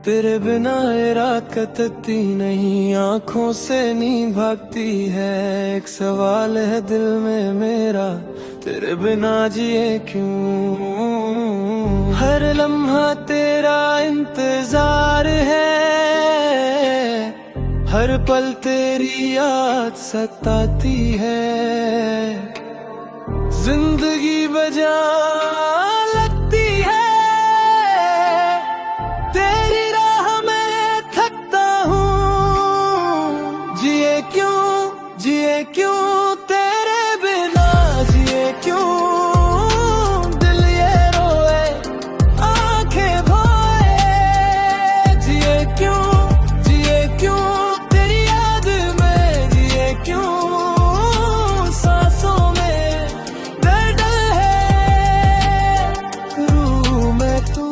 तेरे बिना ये रात कटती नहीं, आंखों से नींद भागती है। एक सवाल है दिल में मेरा, तेरे बिना जिए क्यों। हर लम्हा तेरा इंतजार है, हर पल तेरी याद सताती है। जिंदगी बजा लगती है, तेरी राह में थकता हूँ। जिए क्यों तेरे बिना, जिए क्यों दिल ये रोए, आंखें भोए। जिए क्यों तेरी याद में, जिए क्यों सांसों में दर्द है, रूह में तू।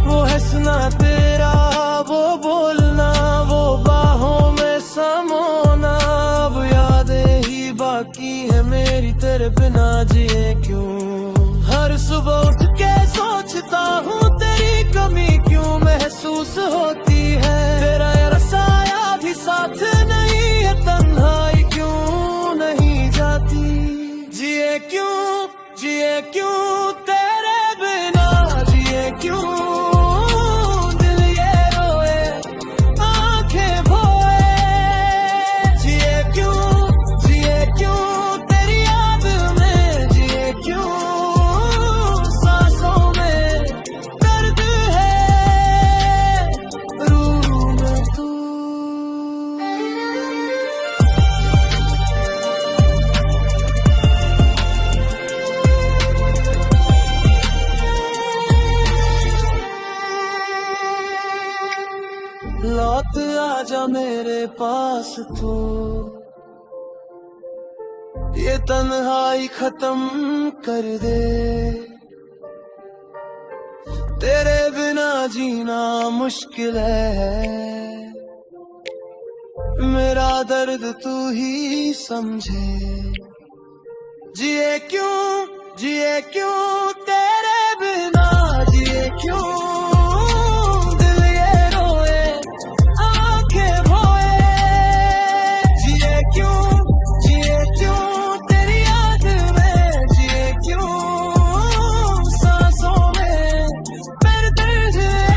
वो हंसना तेरा, वो बोलना, वो बाहों में समोना, अब यादें ही बाकी है मेरी तेरे बिना जिए क्यों। हर सुबह उठ के सोचता हूँ तेरी कमी क्यों महसूस होती है। तेरा यार साया भी साथ नहीं है, तन्हाई क्यों नहीं जाती। जिए क्यों तेरे बिना, जिए क्यों दिल ये रोए, आंखें भोए। जिए क्यों तेरी याद में, जिए क्यों सांसों में दर्द है, रूह में तू। लौट आजा मेरे पास तू, ये तन्हाई खत्म कर दे। तेरे बिना जीना मुश्किल है, मेरा दर्द तू ही समझे। जिए क्यों तेरे बिना, जिए क्यों दिल ये रोए, आंखें भोए। जिए क्यों तेरी याद में, जिए क्यों सांसों में दर्द है,